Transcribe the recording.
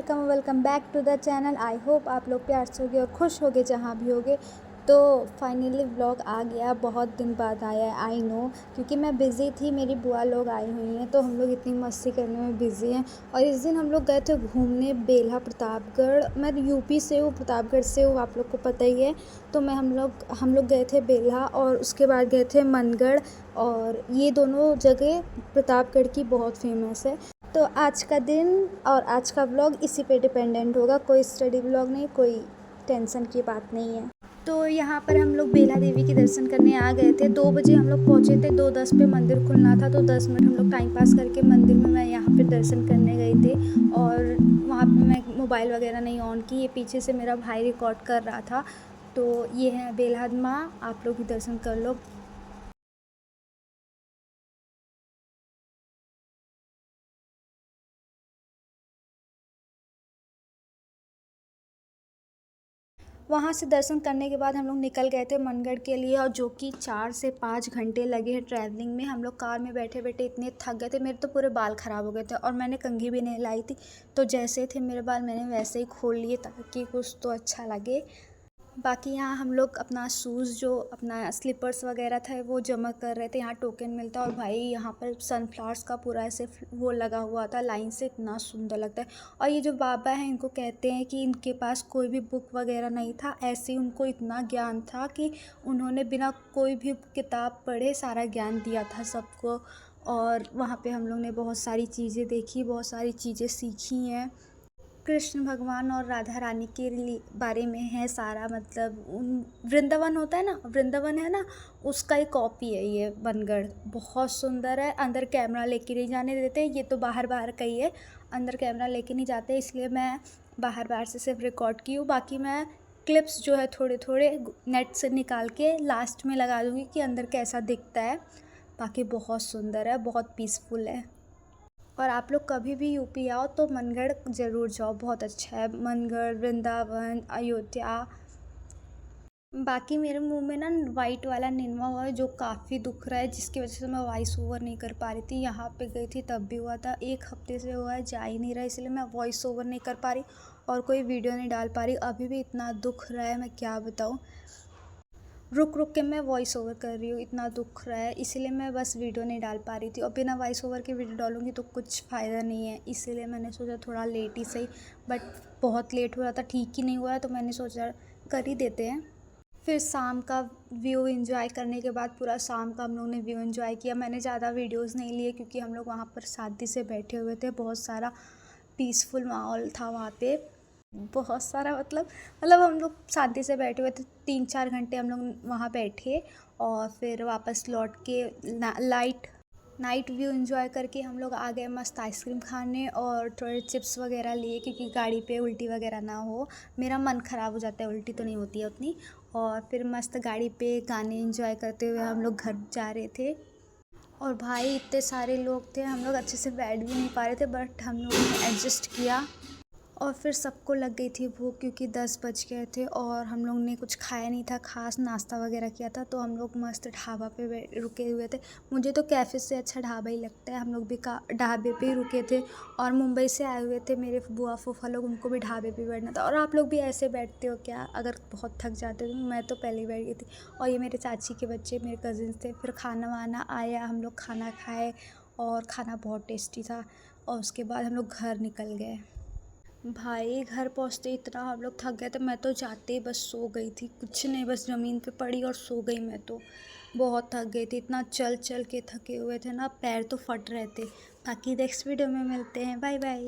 Welcome back to the channel. I hope आप लोग प्यार से होगे और खुश होगे जहाँ भी होगे। तो फाइनली व्लॉग आ गया, बहुत दिन बाद आया है। आई नो, क्योंकि मैं बिज़ी थी, मेरी बुआ लोग आई हुई हैं तो हम लोग इतनी मस्ती करने में बिज़ी हैं। और इस दिन हम लोग गए थे घूमने बेल्हा प्रतापगढ़। मैं यूपी से हूँ, प्रतापगढ़ से हूँ, आप लोग को पता ही है। तो हम लोग गए थे बेल्हा और उसके बाद गए थे मनगढ़। और ये दोनों जगह प्रतापगढ़ की बहुत फेमस है। तो आज का दिन और आज का व्लॉग इसी पे डिपेंडेंट होगा। कोई स्टडी व्लॉग नहीं, कोई टेंशन की बात नहीं है। तो यहाँ पर हम लोग बेल्हा देवी के दर्शन करने आ गए थे। 2 बजे हम लोग पहुँचे थे, 2:10 पे मंदिर खुलना था। तो 10 मिनट हम लोग टाइम पास करके मंदिर में मैं यहाँ पे दर्शन करने गई थी। और वहाँ पे मैं मोबाइल वगैरह नहीं ऑन की, ये पीछे से मेरा भाई रिकॉर्ड कर रहा था। तो ये है बेल्हा माँ, आप लोग भी दर्शन कर लो। वहाँ से दर्शन करने के बाद हम लोग निकल गए थे मनगढ़ के लिए, और जो कि 4 से 5 घंटे लगे हैं ट्रैवलिंग में। हम लोग कार में बैठे बैठे इतने थक गए थे, मेरे तो पूरे बाल ख़राब हो गए थे और मैंने कंघी भी नहीं लाई थी। तो जैसे थे मेरे बाल मैंने वैसे ही खोल लिए ताकि कुछ तो अच्छा लगे। बाकी यहाँ हम लोग अपना शूज़, जो अपना स्लीपर्स वगैरह था वो जमा कर रहे थे। यहाँ टोकन मिलता है और भाई यहाँ पर सनफ्लावर्स का पूरा ऐसे वो लगा हुआ था लाइन से, इतना सुंदर लगता है। और ये जो बाबा हैं इनको कहते हैं कि इनके पास कोई भी बुक वगैरह नहीं था, ऐसे ही उनको इतना ज्ञान था कि उन्होंने बिना कोई भी किताब पढ़े सारा ज्ञान दिया था सबको। और वहाँ पे हम लोग ने बहुत सारी चीज़ें देखी, बहुत सारी चीज़ें सीखी हैं। कृष्ण भगवान और राधा रानी के बारे में है सारा, मतलब उन वृंदावन होता है ना, वृंदावन है ना, उसका ही कॉपी है ये बनगढ़। बहुत सुंदर है। अंदर कैमरा लेके नहीं जाने देते, ये तो बाहर बाहर का ही है, अंदर कैमरा लेके नहीं जाते, इसलिए मैं बाहर बाहर से सिर्फ रिकॉर्ड की हूँ। बाकी मैं क्लिप्स जो है थोड़े थोड़े नेट से निकाल के लास्ट में लगा दूँगी कि अंदर कैसा दिखता है। बाकी बहुत सुंदर है, बहुत पीसफुल है। और आप लोग कभी भी यूपी आओ तो मनगढ़ ज़रूर जाओ, बहुत अच्छा है मनगढ़, वृंदावन, अयोध्या। बाकी मेरे मुंह में ना वाइट वाला निरमा हुआ है जो काफ़ी दुख रहा है, जिसकी वजह से मैं वॉइस ओवर नहीं कर पा रही थी। यहाँ पे गई थी तब भी हुआ था, 1 हफ्ते से हुआ है, जा ही नहीं रहा, इसलिए मैं वॉइस ओवर नहीं कर पा रही और कोई वीडियो नहीं डाल पा रही। अभी भी इतना दुख रहा है, मैं क्या बताऊँ। रुक रुक के मैं वॉइस ओवर कर रही हूँ, इतना दुख रहा है, इसीलिए मैं बस वीडियो नहीं डाल पा रही थी। और बिना वॉइस ओवर के वीडियो डालूँगी तो कुछ फ़ायदा नहीं है, इसीलिए मैंने सोचा थोड़ा लेट ही सही। बट बहुत लेट हो रहा था, ठीक ही नहीं हुआ, तो मैंने सोचा कर ही देते हैं। फिर शाम का व्यू एंजॉय करने के बाद पूरा शाम का हम लोग ने व्यू एंजॉय किया। मैंने ज़्यादा वीडियोस नहीं लिए क्योंकि हम लोग वहाँ पर शांति से बैठे हुए थे, बहुत सारा पीसफुल माहौल था वहाँ पे। बहुत सारा मतलब हम लोग शांति से बैठे हुए थे, 3-4 घंटे हम लोग वहाँ बैठे। और फिर वापस लौट के नाइट व्यू एंजॉय करके हम लोग आ गए मस्त आइसक्रीम खाने और थोड़े चिप्स वगैरह लिए, क्योंकि गाड़ी पे उल्टी वगैरह ना हो। मेरा मन ख़राब हो जाता है, उल्टी तो नहीं होती है उतनी। और फिर मस्त गाड़ी पे गाने एंजॉय करते हुए हम लोग घर जा रहे थे। और भाई इतने सारे लोग थे, हम लोग अच्छे से बैठ भी नहीं पा रहे थे, बट हम लोगों ने एडजस्ट किया। और फिर सबको लग गई थी भूख, क्योंकि 10 बज गए थे और हम लोग ने कुछ खाया नहीं था, खास नाश्ता वगैरह किया था। तो हम लोग मस्त ढाबा पे रुके हुए थे। मुझे तो कैफ़े से अच्छा ढाबा ही लगता है, हम लोग भी ढाबे पे ही रुके थे। और मुंबई से आए हुए थे मेरे बुआ फूफा लोग, उनको भी ढाबे पे बैठना था। और आप लोग भी ऐसे बैठते हो क्या अगर बहुत थक जाते हो? मैं तो पहले ही बैठ गई थी। और ये मेरे चाची के बच्चे, मेरे कज़िन्स थे। फिर खाना वाना आया, हम लोग खाना खाए और खाना बहुत टेस्टी था। और उसके बाद हम लोग घर निकल गए। भाई घर पहुँचते इतना हम लोग थक गए थे, मैं तो जाते ही बस सो गई थी, कुछ नहीं, बस ज़मीन पे पड़ी और सो गई। मैं तो बहुत थक गई थी, इतना चल चल के थके हुए थे ना, पैर तो फट रहे थे। बाकी नेक्स्ट वीडियो में मिलते हैं, बाय बाय।